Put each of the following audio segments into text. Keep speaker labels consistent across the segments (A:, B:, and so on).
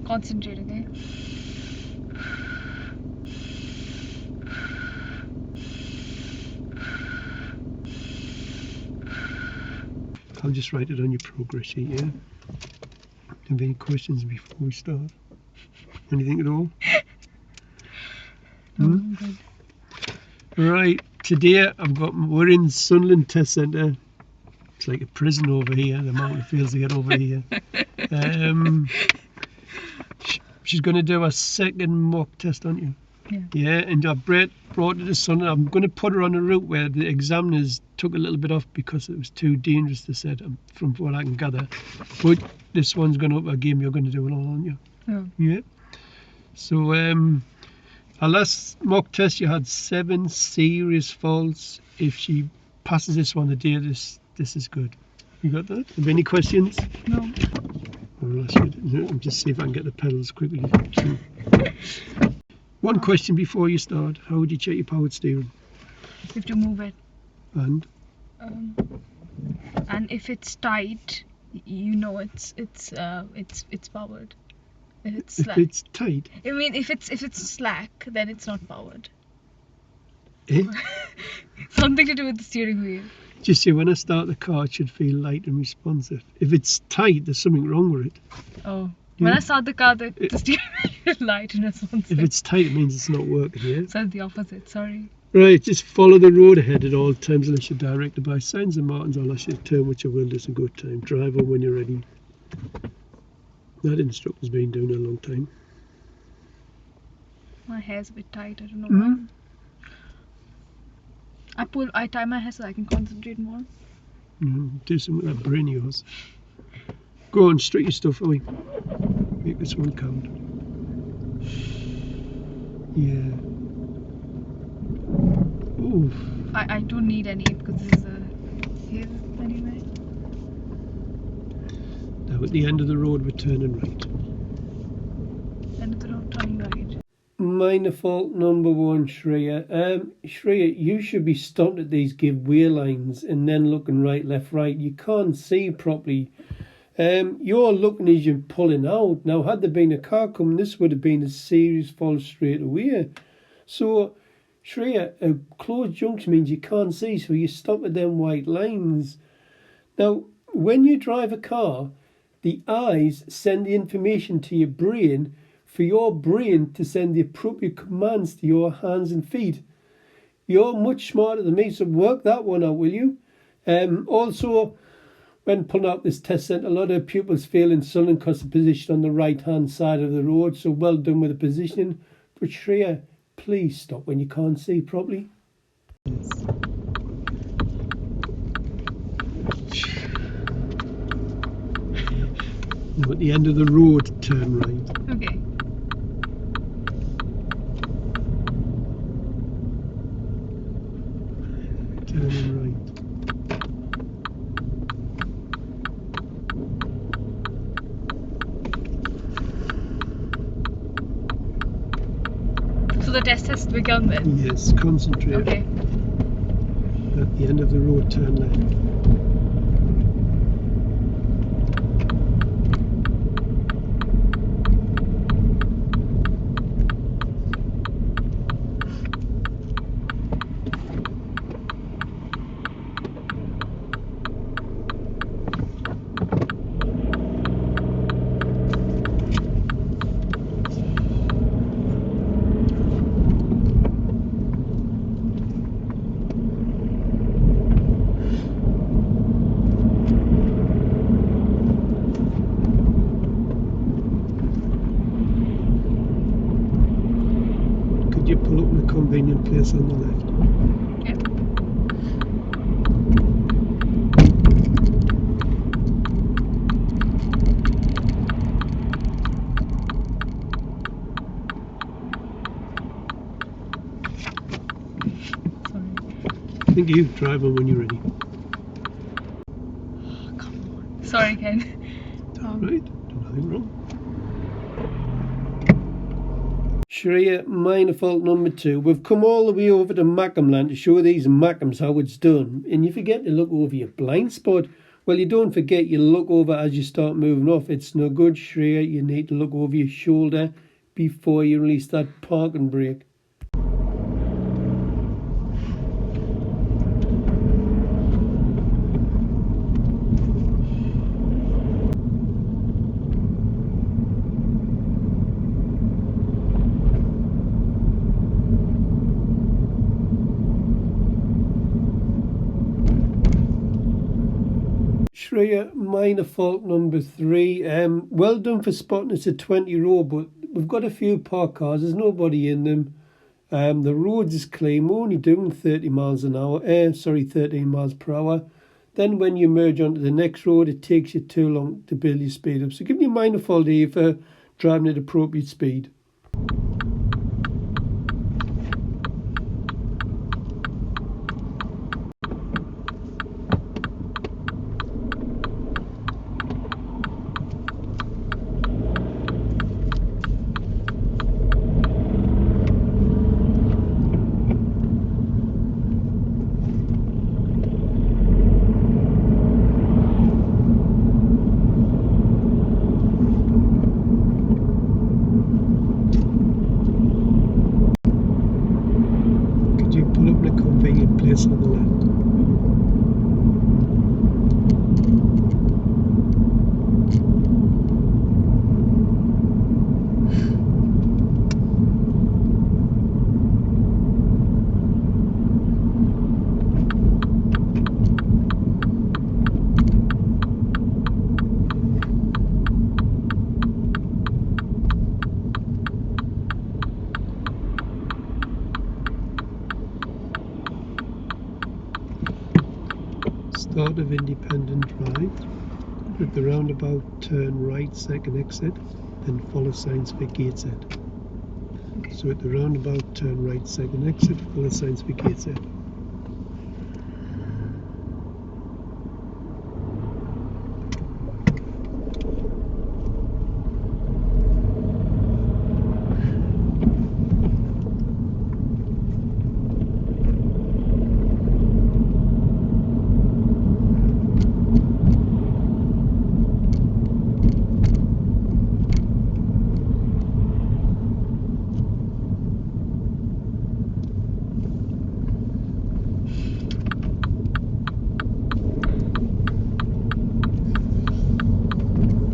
A: Concentrating, eh?
B: I'll just write it on your progress sheet, yeah? Have any questions before we start? Anything at all?
A: No, I'm good.
B: Right, today we're in Sunderland Test Centre. It's like a prison over here, the amount of fields they get over here. She's going to do a second mock test, aren't you?
A: Yeah.
B: Yeah, and Brett brought it to Sunderland. I'm going to put her on a route where the examiners took a little bit off because it was too dangerous to set, from what I can gather. But this one's going up a game you're going to do it all, aren't you?
A: Yeah.
B: Yeah. So, our last mock test, you had 7 serious faults. If she passes this one today, this is good. You got that? Have any questions?
A: No.
B: I'll just see if I can get the pedals quickly. One question before you start. How would you check your powered steering?
A: You have to move it.
B: And
A: if it's tight, you know it's powered. If it's slack.
B: if it's tight,
A: I mean, if it's slack, then it's not powered.
B: eh?
A: Something to do with the steering wheel.
B: Just say when I start the car, it should feel light and responsive. If it's tight, there's something wrong with it.
A: Oh. When I start the car, the steering wheel is light and responsive.
B: If it's tight, it means it's not working, yeah?
A: So it's the opposite, sorry.
B: Right, just follow the road ahead at all times unless you're directed by signs and markings, or unless you turn which you will, there's a good time. Drive on when you're ready. That instructor's been doing it a long time.
A: My hair's a bit tight, I don't know why. I tie my hair so I can concentrate more.
B: Do something with that brain of yours. Go on, straight your stuff away. Make this one count. Yeah. Oof.
A: I don't need any because this is a hill anyway.
B: Now at the end of the road, we're turning right.
A: End of the road, turning right.
B: Minor fault number 1, Shreya. Shreya, you should be stopped at these give way lines and then looking right, left, right. You can't see properly. You're looking as you're pulling out. Now, had there been a car coming, this would have been a serious fault straight away. So, Shreya, a closed junction means you can't see, so you stop at them white lines. Now, when you drive a car, the eyes send the information to your brain for your brain to send the appropriate commands to your hands and feet. You're much smarter than me, so work that one out, will you? Also, when pulling out this test centre, a lot of pupils fail in Sunderland because of the position on the right-hand side of the road, so well done with the positioning. But Shreya, please stop when you can't see properly. Now at the end of the road, turn right.
A: Okay.
B: Turning right.
A: So the test has begun then?
B: Yes, concentrate.
A: Okay.
B: At the end of the road, turn left. You pull up in a convenient place on the left.
A: Yep. Sorry.
B: Thank you. Drive on when you're ready.
A: Oh, come on. Sorry, Ken.
B: Right, nothing wrong. Shreya, minor fault number 2. We've come all the way over to Macamland to show these Macams how it's done, and you forget to look over your blind spot. Well, you don't forget, you look over as you start moving off. It's no good, Shreya. You need to look over your shoulder before you release that parking brake. Shreya, minor fault number 3. Well done for spotting it's a 20 road, but we've got a few parked cars. There's nobody in them. The roads is clean. We're only doing 30 miles an hour. 13 miles per hour. Then when you merge onto the next road, it takes you too long to build your speed up. So give me a minor fault here for driving at appropriate speed. Could you pull up in a convenient place on the left? Start of independent drive. At the roundabout, turn right, second exit, then follow signs for Gateshead.
A: Okay.
B: So at the roundabout, turn right, second exit, follow signs for Gateshead.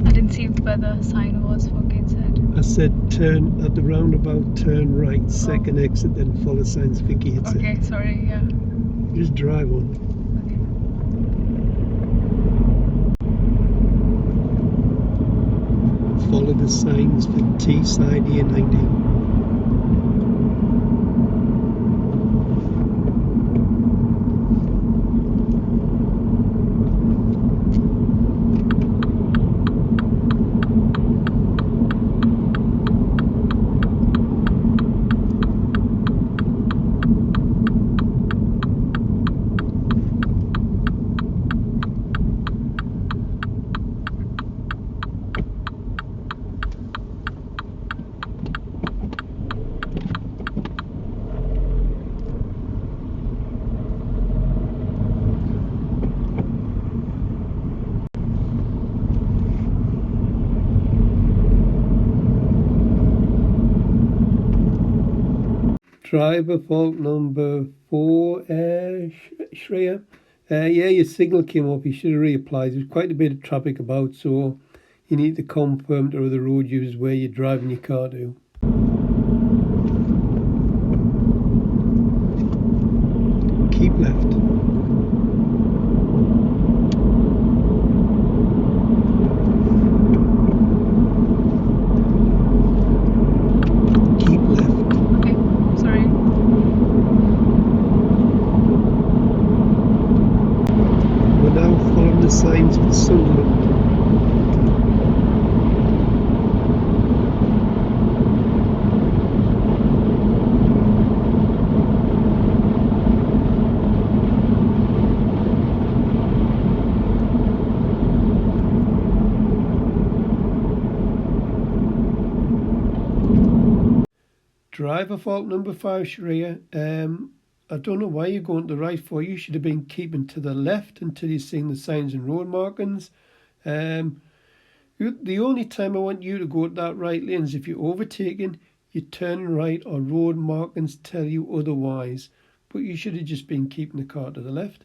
A: I didn't see where the sign was for Gateshead.
B: I said turn at the roundabout, turn right, second exit, then follow signs for Gateshead.
A: Okay, sorry, yeah.
B: Just drive on.
A: Okay.
B: Follow the signs for T-side A90. Driver fault number 4, Shreya. Yeah, your signal came up. You should have reapplied. There's quite a bit of traffic about, so you need to confirm to other road users where you're driving your car to. Keep left. The signs for Sunderland. Driver fault number 5, Shreya. I don't know why you're going to the right for. You should have been keeping to the left until you've seen the signs and road markings. The only time I want you to go to that right lane is if you're overtaken, you turn right or road markings tell you otherwise. But you should have just been keeping the car to the left.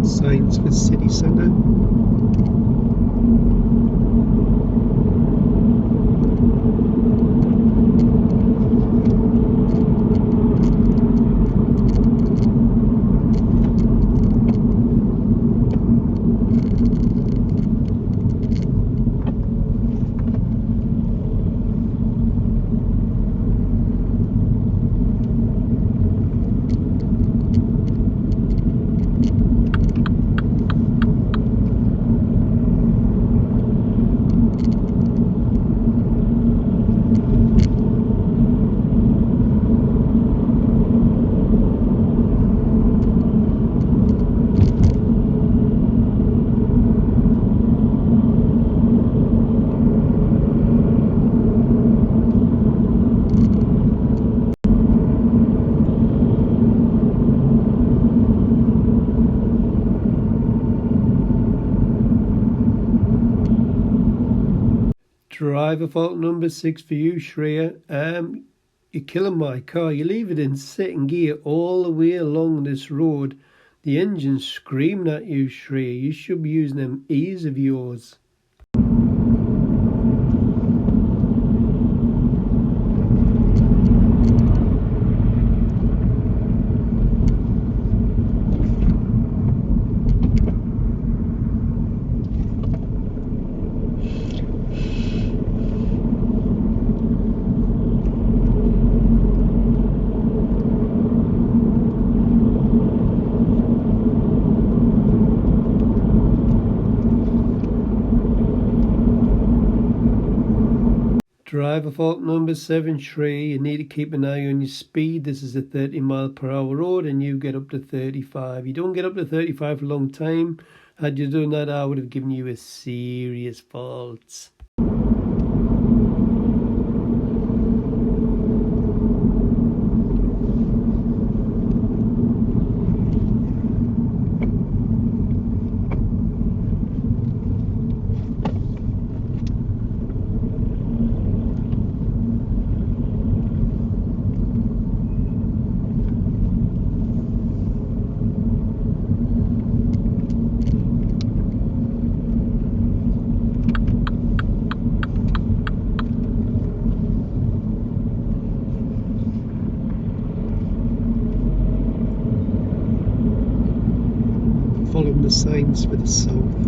B: Signs for city centre. Driver fault number 6 for you, Shreya. You're killing my car. You leave it in second gear all the way along this road. The engine's screaming at you, Shreya. You should be using them ears of yours. Driver fault number 7, Shreya. You need to keep an eye on your speed. This is a 30-mile-per-hour road and you get up to 35. You don't get up to 35 for a long time. Had you done that, I would have given you a serious fault. Following the signs for the south.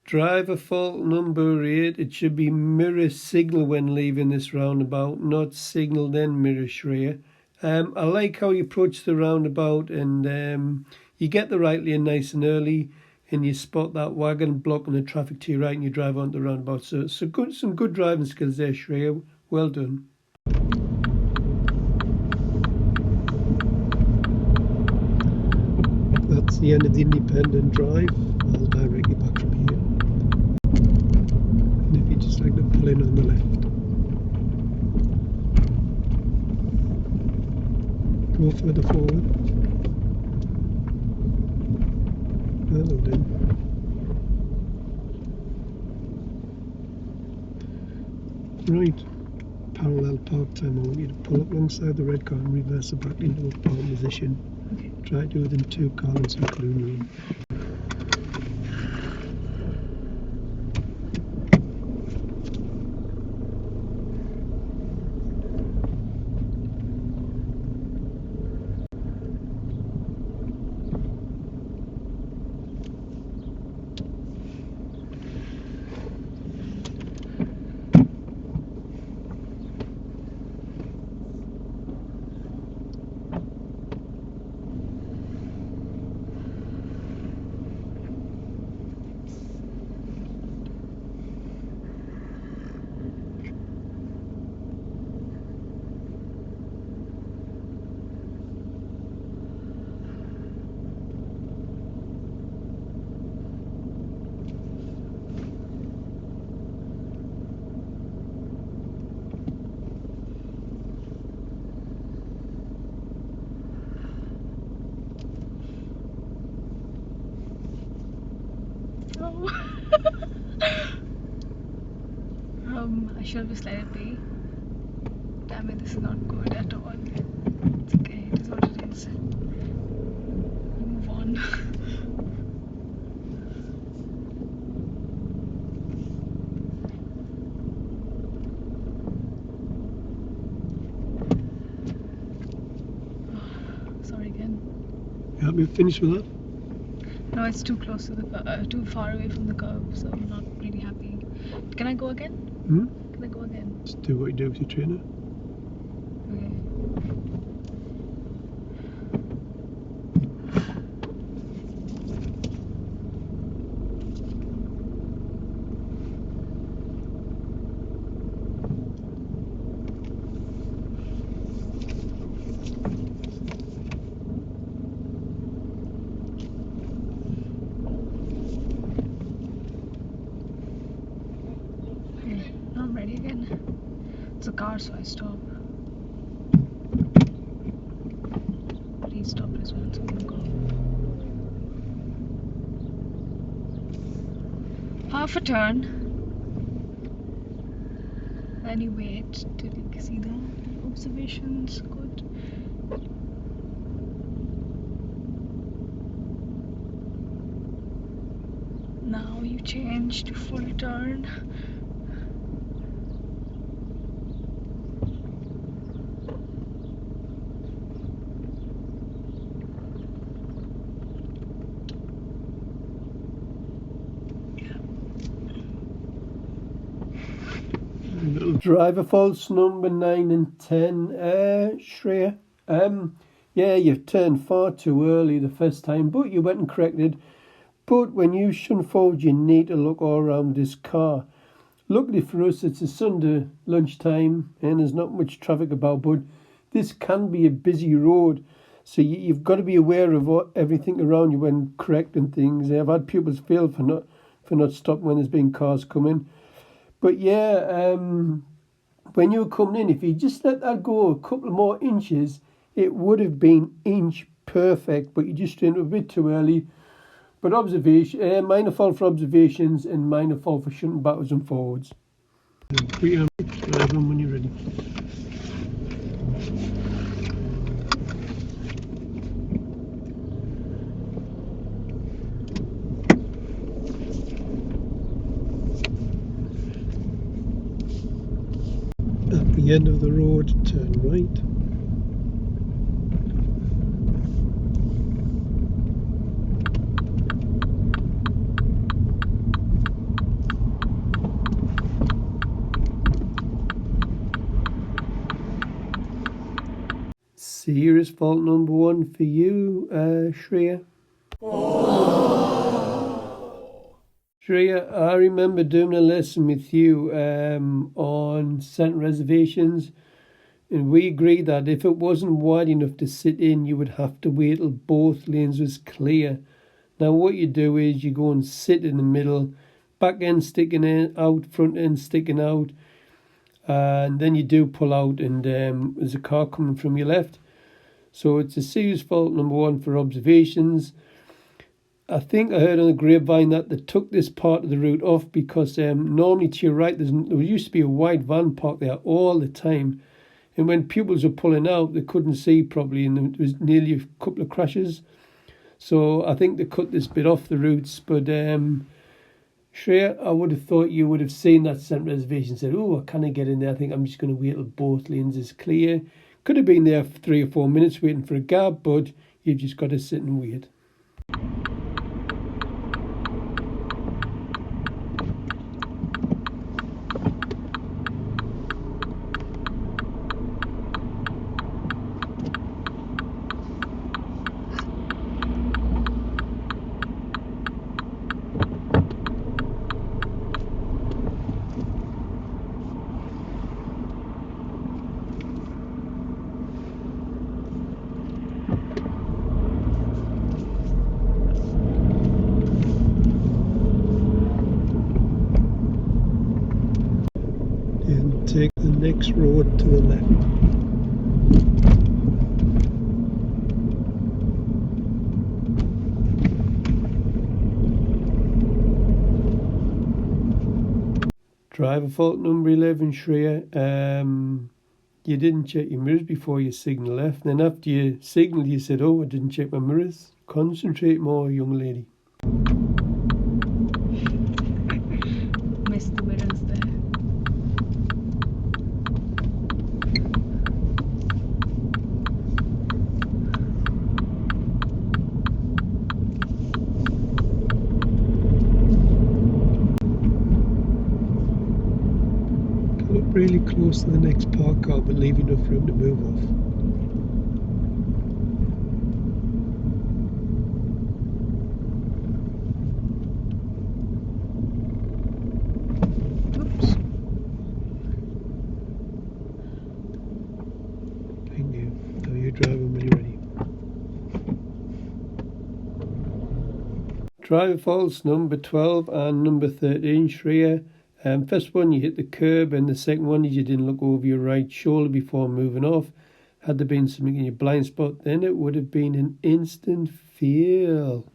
B: Driver fault number 8. It should be mirror signal when leaving this roundabout, not signal then mirror, Shreya. I like how you approach the roundabout and you get the right lane nice and early and you spot that wagon blocking the traffic to your right and you drive onto the roundabout. So some good driving skills there, Shreya. Well done. That's the end of the independent drive. I'll directly back from here. And if you just like to pull in on the left. Go further forward. That'll do. Right. Parallel park time. I want you to pull up alongside the red car and reverse it back into a park position.
A: Okay.
B: Try to do within 2 car lengths including room.
A: Oh. I should have just let it be. Damn it, this is not good at all. It's okay, it is what it is. Move on. Sorry again.
B: You happy to finish with that?
A: No, it's too close to the too far away from the curve, so I'm not really happy. Can I go again? Can I go again?
B: Just do what you do with your trainer.
A: Okay. Okay, now I'm ready again. It's a car, so I stop. Please stop as well, so I'm gonna go. Half a turn. Then you wait till you see the observations. Good. Now you change to full turn.
B: Little driver faults number 9 and 10. Shreya. Yeah, you've turned far too early the first time, but you went and corrected. But when you shun forward, you need to look all around this car. Luckily for us, it's a Sunday lunchtime and there's not much traffic about, but this can be a busy road. So you've got to be aware of everything around you when correcting things. I've had pupils fail for not stopping when there's been cars coming. But yeah, when you were coming in, if you just let that go a couple more inches, it would have been inch perfect, but you just turned it a bit too early. But minor fault for observations and minor fault for shunting backwards and forwards. Drive on when you're ready. At the end of the road, turn right. Serious fault number 1 for you, Shreya. Shreya, I remember doing a lesson with you on centre reservations, and we agreed that if it wasn't wide enough to sit in, you would have to wait till both lanes was clear. Now what you do is you go and sit in the middle, back end sticking in, out, front end sticking out, and then you do pull out and there's a car coming from your left. So it's a serious fault number 1 for observations. I think I heard on the grapevine that they took this part of the route off because normally to your right there used to be a white van parked there all the time, and when pupils were pulling out they couldn't see properly and there was nearly a couple of crashes. So I think they cut this bit off the routes. But Shreya, I would have thought you would have seen that centre reservation and said, oh, can I get in there? I think I'm just going to wait till both lanes is clear. Could have been there for 3 or 4 minutes waiting for a cab, but you've just got to sit and wait. And take the next road to the left. Driver fault number 11, Shreya. You didn't check your mirrors before you signal left. And then after you signaled, you said, oh, I didn't check my mirrors. Concentrate more, young lady.
A: Missed the mirrors there.
B: Come up really close to the next park car, but leave enough room to move off.
A: Oops.
B: Thank you. Now you drive when you're ready. Driver faults number 12 and number 13, Shreya. First one, you hit the curb, and the second one is you didn't look over your right shoulder before moving off. Had there been something in your blind spot, then it would have been an instant fail.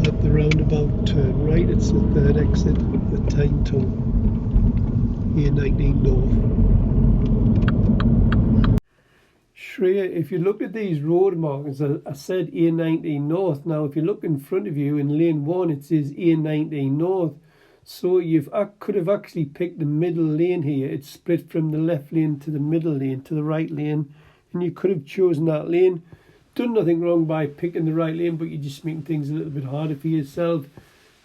B: At the roundabout, turn right, it's the third exit of the Tyne Tunnel, A19 North. Shreya, if you look at these road markings, I said A19 North. Now, if you look in front of you in lane 1, it says A19 North. So I could have actually picked the middle lane here. It's split from the left lane to the middle lane to the right lane, and you could have chosen that lane. Done nothing wrong by picking the right lane, but you're just making things a little bit harder for yourself.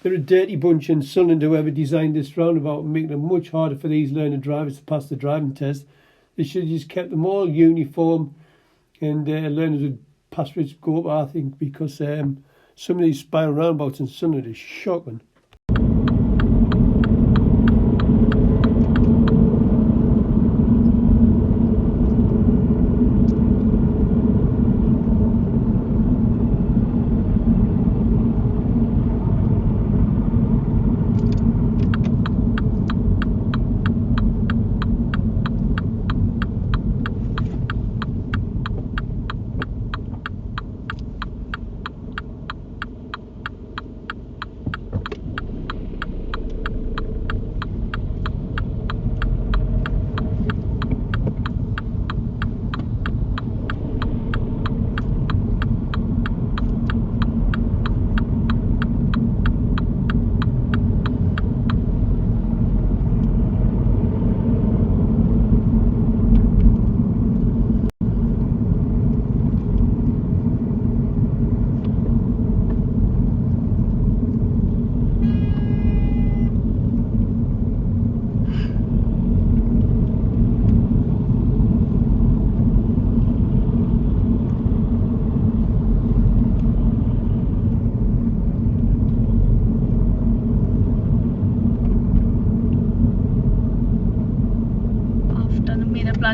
B: They're a dirty bunch in Sunderland, whoever designed this roundabout, and making it much harder for these learner drivers to pass the driving test. They should have just kept them all uniform, and learners would pass with scope, I think, because some of these spiral roundabouts in Sunderland are shocking.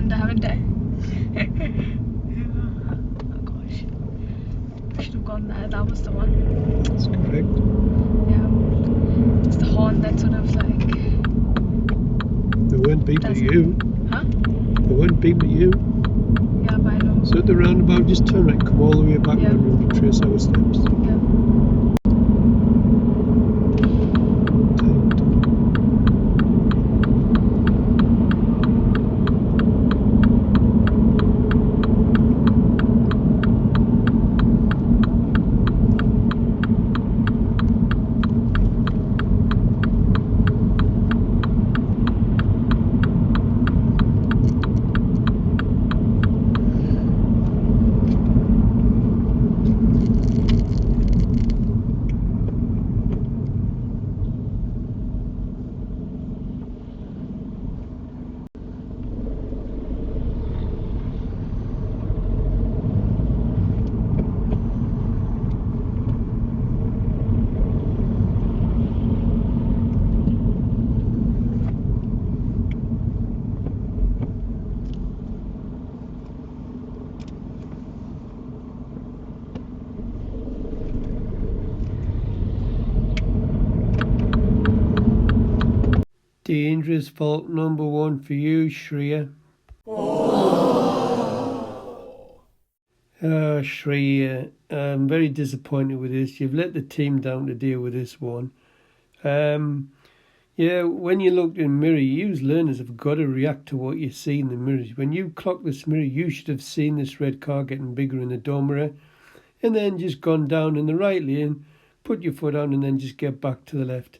A: under, haven't I? Oh gosh. I should have gone there. That was the one.
B: That's correct.
A: Yeah. It's the horn that sort of like.
B: They weren't beeping at you.
A: Huh?
B: They weren't beeping at you.
A: Yeah, but I know.
B: So at the roundabout, just turn right, come all the way back
A: Yeah.
B: and retrace our steps.
A: Yeah.
B: Dangerous fault number 1 for you, Shreya. Shreya, I'm very disappointed with this. You've let the team down to deal with this one. Yeah, when you look in the mirror, you as learners have got to react to what you see in the mirrors. When you clock this mirror, you should have seen this red car getting bigger in the door mirror and then just gone down in the right lane, put your foot on and then just get back to the left.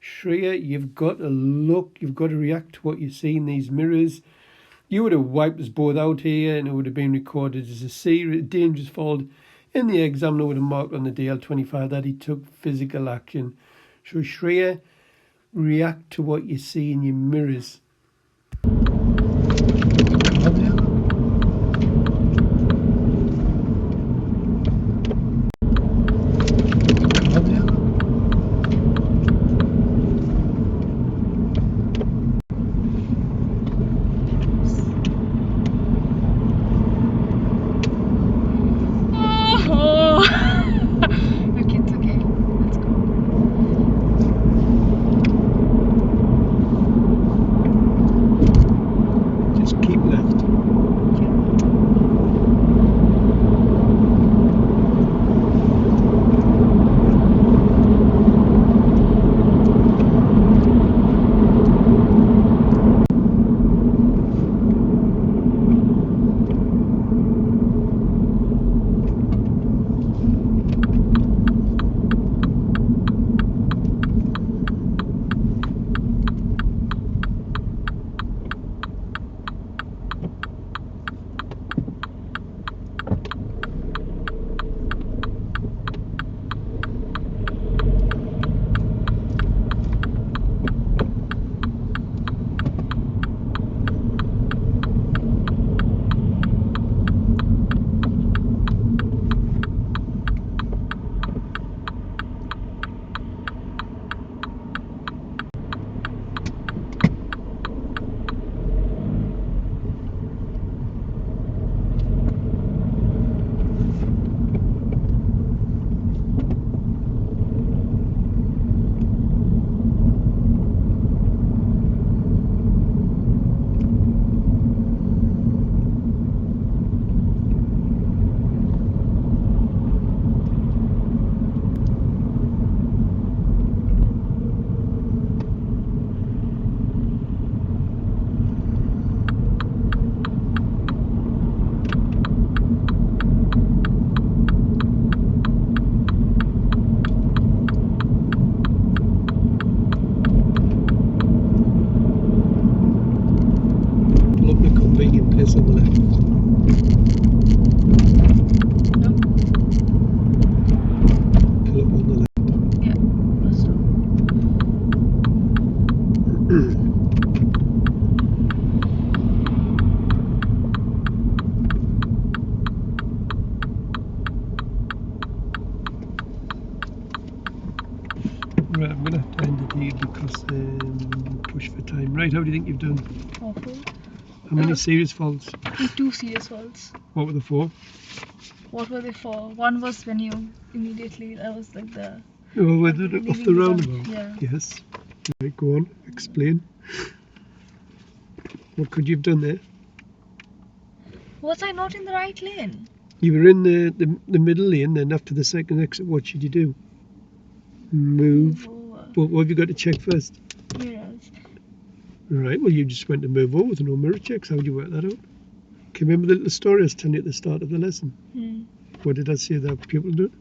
B: Shreya, you've got to look, you've got to react to what you see in these mirrors. You would have wiped us both out here and it would have been recorded as a serious, dangerous fault, and the examiner would have marked on the DL25 that he took physical action. So Shreya, react to what you see in your mirrors.
A: Okay, it's okay. Let's go.
B: Just keep left. Place on the left.
A: No.
B: Pull up on the left.
A: Yeah. Bus stop.
B: Right, I'm going to have to end it here because push for time. Right, how do you think you've done?
A: Awful.
B: How many serious faults?
A: 2 serious faults.
B: What were the 4?
A: What were they for? One was when you immediately, that was like the...
B: Oh, off the roundabout?
A: Yeah.
B: Yes. Right, go on, explain. What could you have done there?
A: Was I not in the right lane?
B: You were in the middle lane, then after the second exit, what should you do? Move. What have you got to check first?
A: Mirrors.
B: Right, well, you just went to move over with no mirror checks. How would you work that out? Can you remember the little story I was telling you at the start of the lesson? What did I say that people do?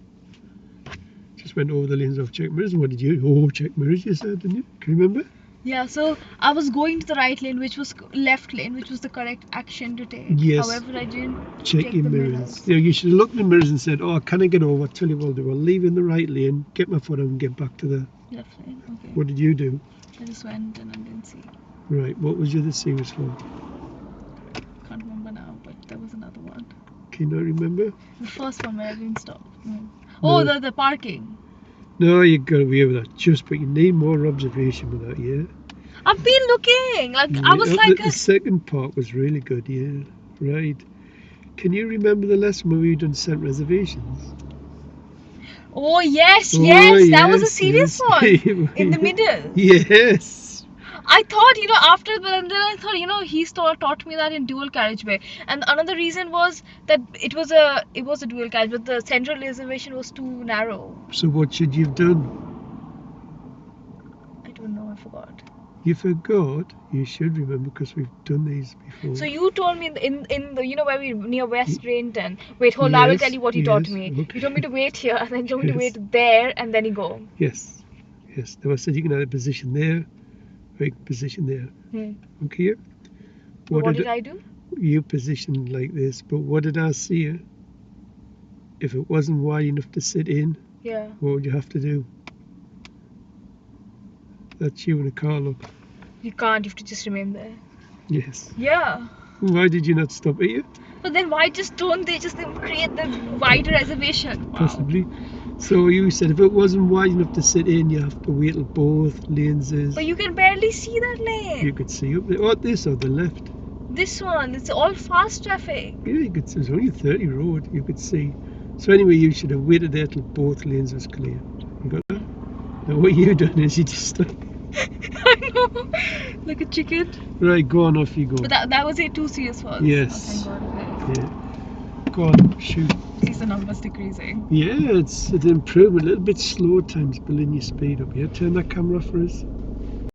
B: Just went over the lanes of check mirrors. What did you? Oh, check mirrors, you said, didn't you? Can you remember?
A: Yeah, so I was going to the right lane, which was left lane, which was the correct action to take.
B: Yes.
A: However, I didn't
B: check your
A: the
B: mirrors. You should have looked in the mirrors and said, "Oh, can I get over?" I'll tell you what I'll do. I'll leave in the right lane, get my foot out, and get back to the
A: left lane. Okay.
B: What did you do?
A: I just went and I didn't see.
B: Right. What was your other serious fault?
A: Can't remember now, but there was another one.
B: Can you not remember?
A: The first one where I didn't stop. Oh,
B: No.
A: the parking.
B: No, you got away with that. Just, but you need more observation with that. Yeah.
A: I've been looking. Like
B: Yeah,
A: I was like.
B: The second part was really good. Yeah. Right. Can you remember the lesson where we done sent reservations?
A: Oh yes,
B: Oh,
A: yes, that was a
B: yes,
A: serious
B: yes.
A: one in the middle.
B: Yes.
A: I thought, after, but then I thought, he taught me that in dual carriageway. And another reason was that it was a dual carriage, but the central reservation was too narrow.
B: So what should you have done?
A: I don't know, I forgot.
B: You forgot? You should remember because we've done these before.
A: So you told me in the where we near West Rainton. Wait, hold on, I will tell you what you taught me.
B: Okay.
A: You told me to wait here, and then you told me to wait there, and then you go.
B: Yes. Yes. Then I said you can have a position there, or you can position there. Okay.
A: What did I do?
B: You positioned like this, but what did I see? If it wasn't wide enough to sit in,
A: yeah,
B: what would you have to do? That's you in a car, look.
A: You can't, you have to just remain there.
B: Yes.
A: Yeah.
B: Why did you not stop at you?
A: But then why don't they just create the wider reservation? Wow.
B: Possibly. So you said if it wasn't wide enough to sit in, you have to wait till both lanes is.
A: But you can barely see that lane.
B: You could see up there. Oh, this or the left.
A: This one, it's all fast traffic.
B: Yeah, you could see. It's only a 30 road. You could see. So anyway, you should have waited there till both lanes was clear. You got that? Now what you done is you just stopped.
A: I know. Like a chicken.
B: Right, go on, off you go.
A: But that was it, 2 serious faults.
B: Yes.
A: Oh, thank God.
B: Yeah. Go on, shoot.
A: See the numbers decreasing.
B: Yeah, it's an improvement. A little bit slow at times, building your speed up. Yeah, turn that camera off for us.